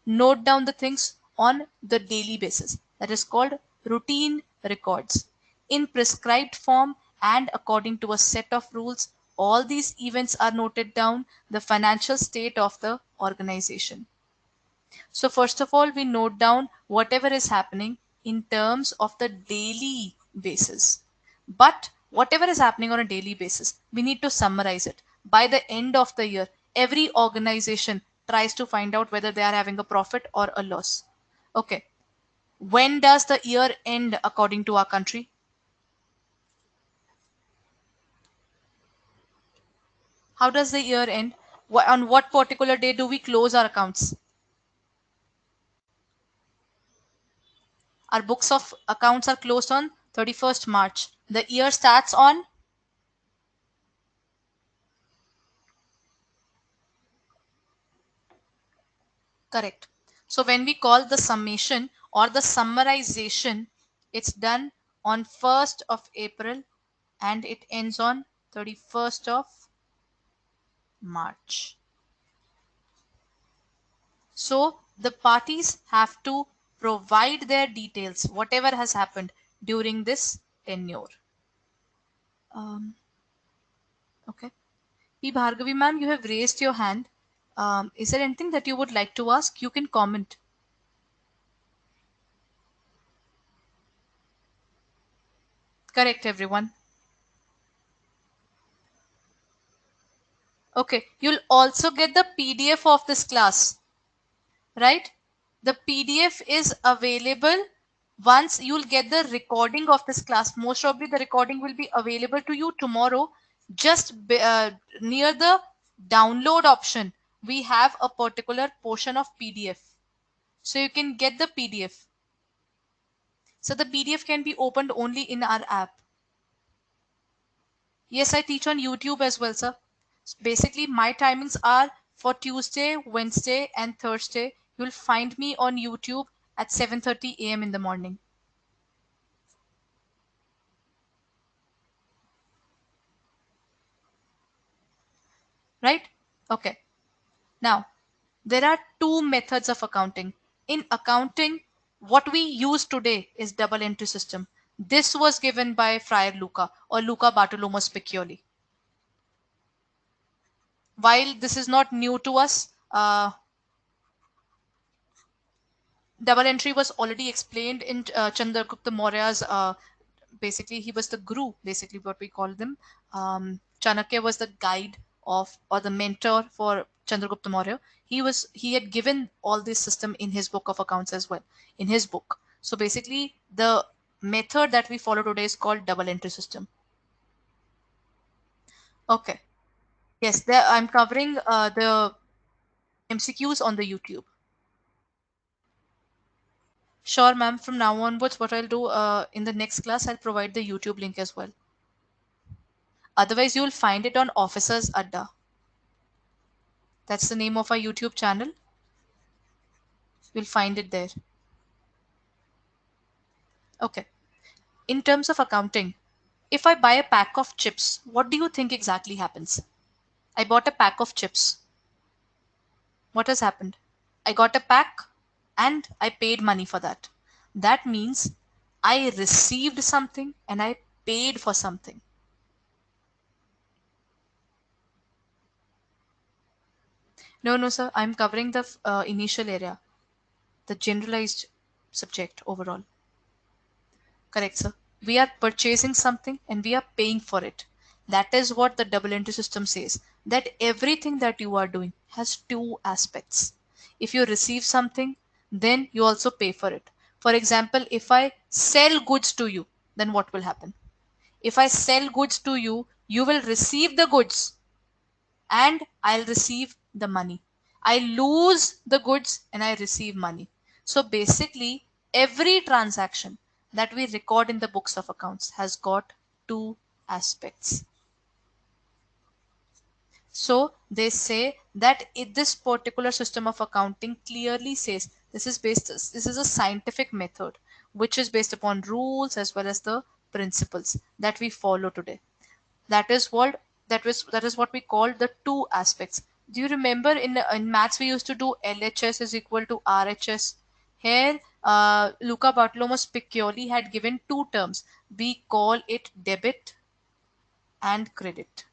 note down the things on the daily basis. That is called routine records. In prescribed form and according to a set of rules, all these events are noted down, the financial state of the organization. So first of all, we note down whatever is happening in terms of the daily basis. But whatever is happening on a daily basis, we need to summarize it. By the end of the year, every organization tries to find out whether they are having a profit or a loss. Okay. When does the year end according to our country? How does the year end? On what particular day do we close our accounts? Our books of accounts are closed on 31st March. The year starts on. Correct. So when we call the summation or the summarization, it's done on 1st of April and it ends on 31st of March. So the parties have to provide their details, whatever has happened during this tenure. Okay. P. Bhargavi ma'am, you have raised your hand. Is there anything that you would like to ask? You can comment. Correct, everyone. Okay, you'll also get the PDF of this class, right? The PDF is available once you'll get the recording of this class. Most probably the recording will be available to you tomorrow. Just near the download option, we have a particular portion of PDF. So you can get the PDF. So the PDF can be opened only in our app. Yes, I teach on YouTube as well, sir. Basically, my timings are for Tuesday, Wednesday, and Thursday. You'll find me on YouTube at 7:30 a.m. in the morning. Right? Okay. Now, there are two methods of accounting. In accounting, what we use today is double entry system. This was given by Friar Luca or Luca Bartolomeo Spiccioli. While this is not new to us, double entry was already explained in Chandragupta Maurya's. Basically, he was the guru. Basically, what we call them. Chanakya was the guide of or the mentor for Chandragupta Maurya. He had given all this system in his book of accounts as well. In his book. So basically, the method that we follow today is called double entry system. Okay. Yes, there I'm covering the MCQs on the YouTube. Sure, ma'am. From now onwards, what I'll do in the next class, I'll provide the YouTube link as well. Otherwise, you'll find it on Officers Adda. That's the name of our YouTube channel. You'll find it there. Okay. In terms of accounting, if I buy a pack of chips, what do you think exactly happens? I bought a pack of chips. What has happened? I got a pack and I paid money for that. That means I received something and I paid for something. No, no, sir. I'm covering the initial area, the generalized subject overall. Correct, sir. We are purchasing something and we are paying for it. That is what the double entry system says. That everything that you are doing has two aspects. If you receive something, then you also pay for it. For example, if I sell goods to you, then what will happen? If I sell goods to you, you will receive the goods and I'll receive the money. I lose the goods and I receive money. So basically, every transaction that we record in the books of accounts has got two aspects. So they say that this particular system of accounting clearly says this is a scientific method which is based upon rules as well as the principles that we follow today. That is what that is what we call the two aspects. Do you remember in maths we used to do LHS is equal to RHS? Here, Luca Bartolomeo Spiccioli had given two terms. We call it debit and credit.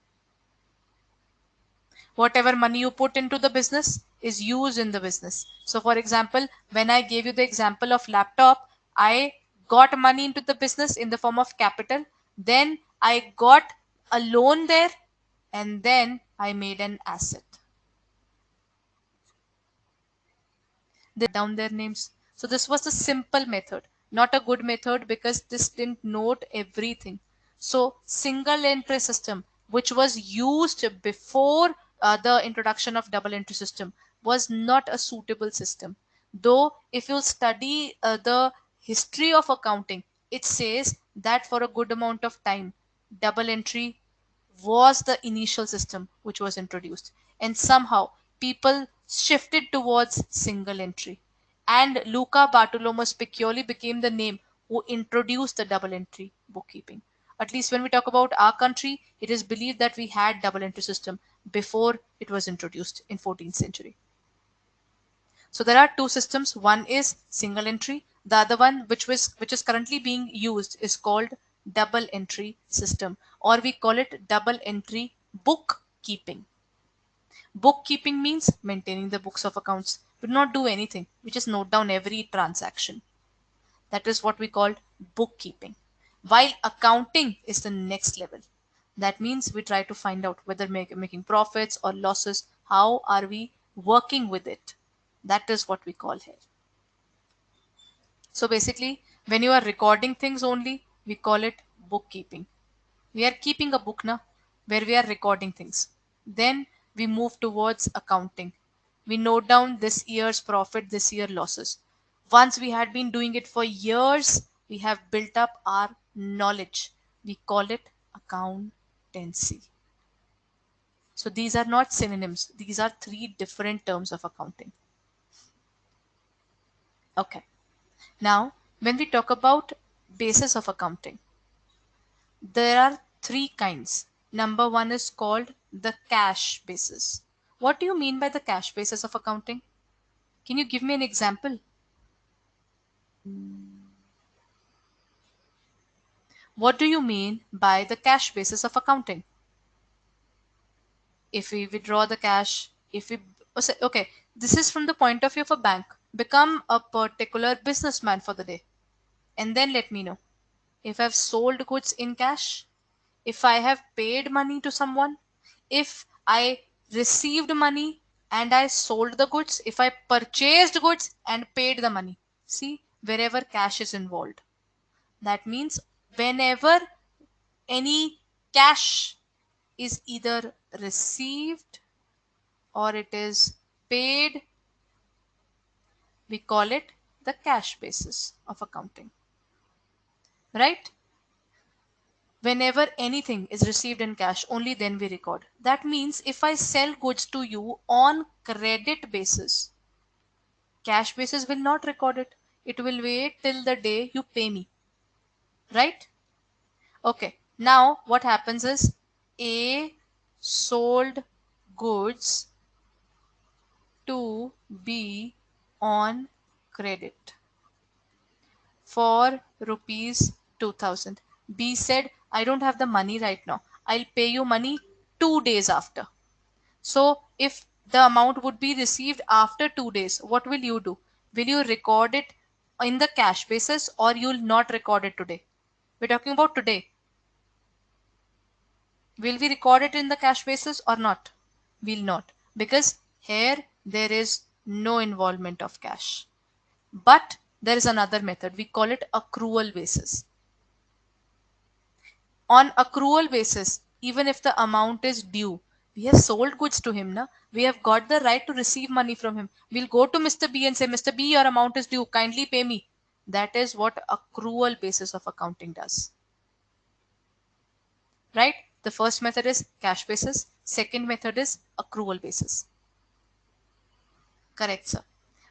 Whatever money you put into the business is used in the business. So for example, when I gave you the example of laptop, I got money into the business in the form of capital, then I got a loan there, and then I made an asset. They down their names. So this was the simple method, not a good method because this didn't note everything. So single entry system, which was used before the introduction of double entry system, was not a suitable system. Though if you study the history of accounting, it says that for a good amount of time, double entry was the initial system which was introduced, and somehow people shifted towards single entry, and Luca Bartolomeo Spiccioli became the name who introduced the double entry bookkeeping. At least when we talk about our country, it is believed that we had double entry system before it was introduced in 14th century. So there are two systems. One is single entry. The other one, which is currently being used, is called double entry system, or we call it double entry bookkeeping. Bookkeeping means maintaining the books of accounts. We do not do anything. We just note down every transaction. That is what we call bookkeeping. While accounting is the next level. That means we try to find out whether making profits or losses, how are we working with it. That is what we call here. So basically, when you are recording things only, we call it bookkeeping. We are keeping a book now where we are recording things. Then we move towards accounting. We note down this year's profit, this year losses. Once we had been doing it for years, we have built up our knowledge. We call it accountancy. So these are not synonyms. These are three different terms of accounting. Okay. Now, when we talk about basis of accounting, there are three kinds. Number one is called the cash basis. What do you mean by the cash basis of accounting? Can you give me an example? What do you mean by the cash basis of accounting? If we withdraw the cash, if we okay, this is from the point of view of a bank. Become a particular businessman for the day and then let me know if I've sold goods in cash, if I have paid money to someone, if I received money and I sold the goods, if I purchased goods and paid the money. See, wherever cash is involved. That means whenever any cash is either received or it is paid, we call it the cash basis of accounting, right? Whenever anything is received in cash, only then we record. That means if I sell goods to you on credit basis, cash basis will not record it. It will wait till the day you pay me, right? Okay. Now what happens is A sold goods to B on credit for rupees 2000. B said, I don't have the money right now. I'll pay you money 2 days after. So if the amount would be received after 2 days, what will you do? Will you record it in the cash basis or you'll not record it today? We're talking about today. Will we record it in the cash basis or not? We'll not, because here there is no involvement of cash. But there is another method. We call it accrual basis. On accrual basis, even if the amount is due, we have sold goods to him. Na? We have got the right to receive money from him. We'll go to Mr. B and say, Mr. B, your amount is due. Kindly pay me. That is what accrual basis of accounting does. Right? The first method is cash basis. Second method is accrual basis. Correct, sir.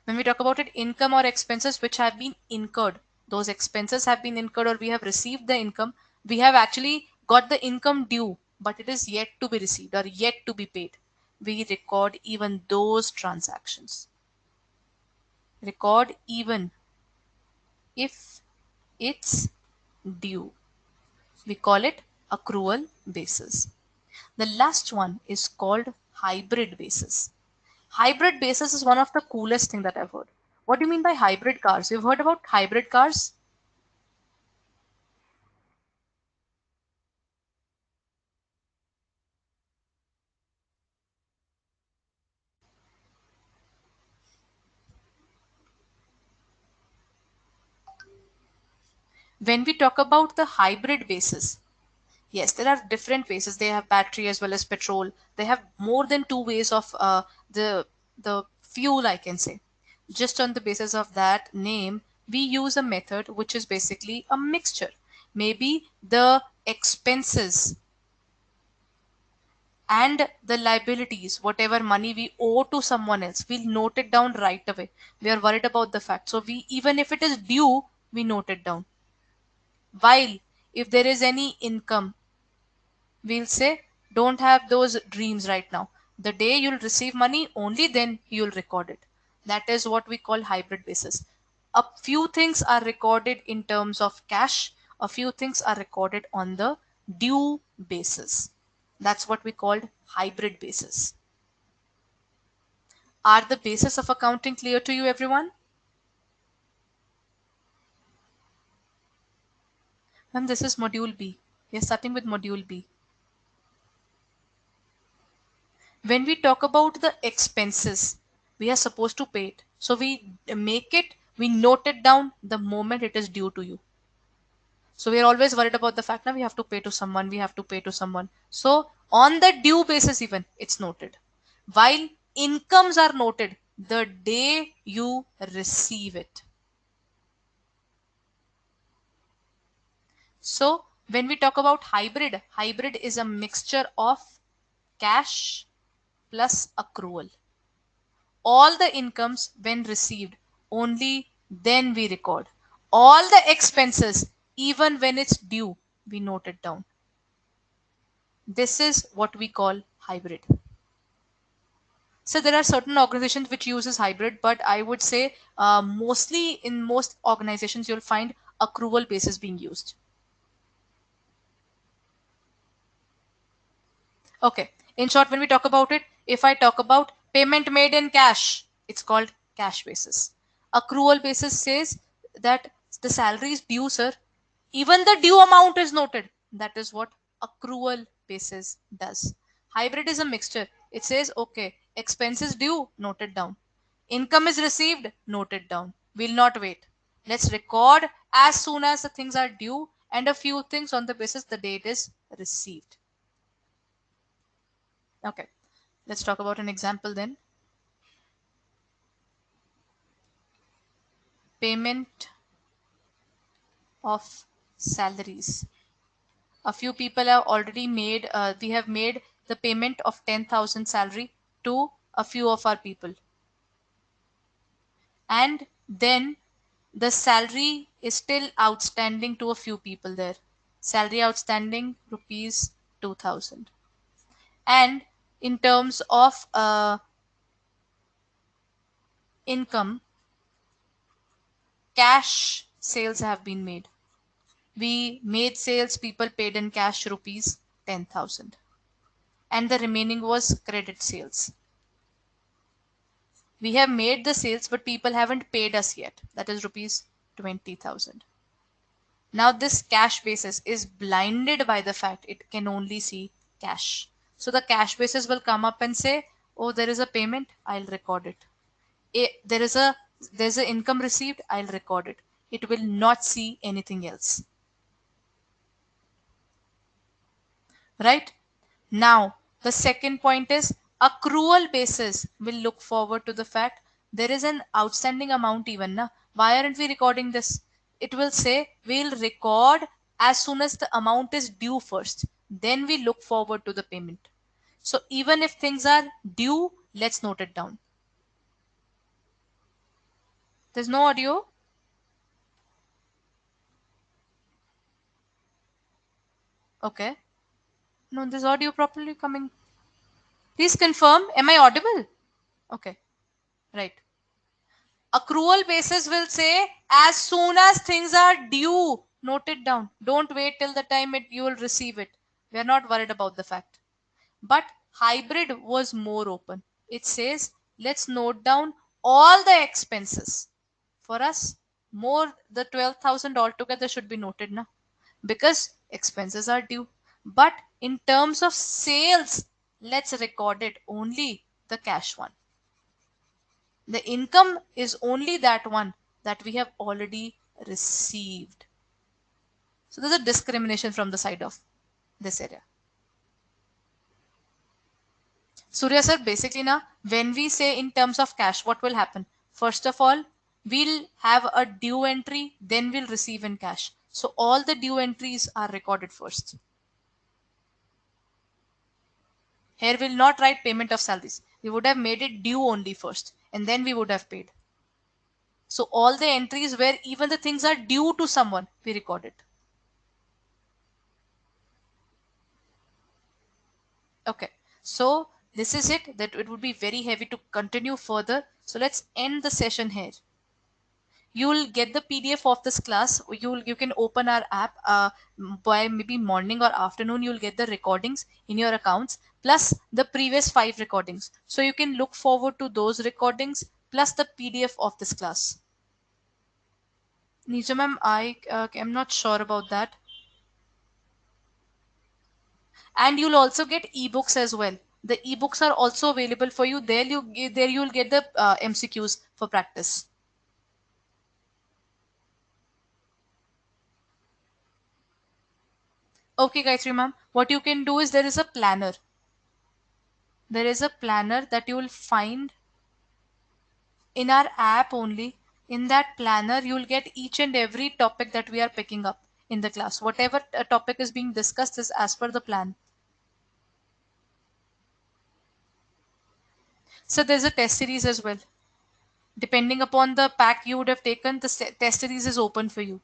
When we talk about it, income or expenses which have been incurred, those expenses have been incurred or we have received the income, we have actually got the income due, but it is yet to be received or yet to be paid. We record even those transactions. Record even if it's due. We call it accrual basis. The last one is called hybrid basis. Hybrid basis is one of the coolest thing that I've heard. What do you mean by hybrid cars? You've heard about hybrid cars? When we talk about the hybrid basis, yes, there are different bases. They have battery as well as petrol. They have more than two ways of the fuel, I can say. Just on the basis of that name, we use a method which is basically a mixture. Maybe the expenses and the liabilities, whatever money we owe to someone else, we'll note it down right away. We are worried about the fact. So we, even if it is due, we note it down. While if there is any income, we'll say don't have those dreams right now. The day you'll receive money, only then you'll record it. That is what we call hybrid basis. A few things are recorded in terms of cash, a few things are recorded on the due basis. That's what we called hybrid basis. Are the basis of accounting clear to you, everyone? And this is module B. We are starting with module B. When we talk about the expenses, we are supposed to pay it. So we make it, we note it down the moment it is due to you. So we are always worried about the fact that we have to pay to someone, we have to pay to someone. So on the due basis even, it's noted. While incomes are noted the day you receive it. So when we talk about hybrid, hybrid is a mixture of cash plus accrual. All the incomes when received, only then we record. All the expenses, even when it's due, we note it down. This is what we call hybrid. So there are certain organizations which uses hybrid, but I would say mostly in most organizations you'll find accrual basis being used. Okay. In short, when we talk about it, if I talk about payment made in cash, it's called cash basis. Accrual basis says that the salary is due, sir. Even the due amount is noted. That is what accrual basis does. Hybrid is a mixture. It says, okay, expenses due, noted down. Income is received, noted down. We'll not wait. Let's record as soon as the things are due and a few things on the basis the date is received. Okay, let's talk about an example then. Payment of salaries. A few people have already made, we have made the payment of 10,000 salary to a few of our people. And then the salary is still outstanding to a few people there. Salary outstanding rupees 2,000. And in terms of income, cash sales have been made. We made sales, people paid in cash rupees 10,000. And the remaining was credit sales. We have made the sales, but people haven't paid us yet. That is rupees 20,000. Now this cash basis is blinded by the fact it can only see cash. So the cash basis will come up and say, oh, there is a payment, I'll record it. There's a income received, I'll record it. It will not see anything else. Right? Now, the second point is accrual basis will look forward to the fact there is an outstanding amount even. Na? Why aren't we recording this? It will say we'll record as soon as the amount is due first. Then we look forward to the payment. So even if things are due, let's note it down. There's no audio? Okay. No, there's audio properly coming. Please confirm. Am I audible? Okay. Right. Accrual basis will say as soon as things are due, note it down. Don't wait till the time you will receive it. We are not worried about the fact. But hybrid was more open. It says let's note down all the expenses. For us, more the 12,000 altogether should be noted now because expenses are due. But in terms of sales, let's record it only the cash one. The income is only that one that we have already received. So there's a discrimination from the side of this area. Surya sir, basically now, when we say in terms of cash, what will happen? First of all, we'll have a due entry, then we'll receive in cash. So all the due entries are recorded first. Here we'll not write payment of salaries. We would have made it due only first, and then we would have paid. So all the entries where even the things are due to someone, we record it. Okay, so this is it. That it would be very heavy to continue further. So let's end the session here. You'll get the PDF of this class. You can open our app by maybe morning or afternoon. You'll get the recordings in your accounts plus the previous 5 recordings. So you can look forward to those recordings plus the PDF of this class. Nija ma'am, I am not sure about that. And you'll also get ebooks as well. The ebooks are also available for you. There you'll get the MCQs for practice. Okay, Gayatri ma'am, what you can do is there is a planner. There is a planner that you will find in our app only. In that planner, you will get each and every topic that we are picking up in the class. Whatever topic is being discussed is as per the plan. So there's a test series as well. Depending upon the pack you would have taken, the test series is open for you.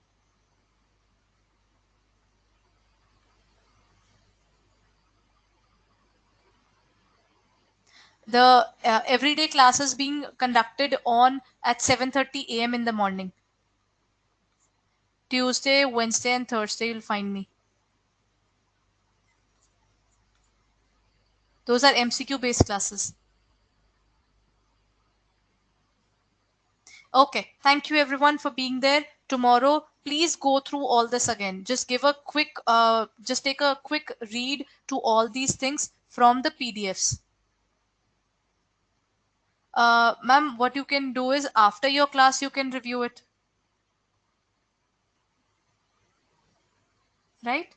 The everyday classes being conducted on at 7:30 a.m. in the morning. Tuesday, Wednesday, and Thursday you'll find me. Those are MCQ based classes. Okay, thank you everyone for being there. Tomorrow, please go through all this again. Just give a quick, just take a quick read to all these things from the PDFs. Ma'am, what you can do is after your class, you can review it. Right?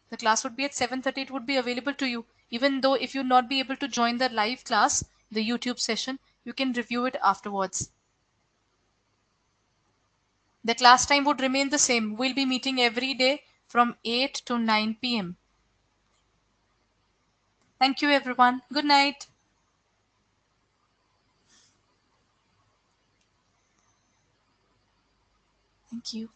The class would be at 7:30. It would be available to you. Even though if you not be able to join the live class, the YouTube session, you can review it afterwards. The class time would remain the same. We'll be meeting every day from 8 to 9 p.m. Thank you, everyone. Good night. Thank you.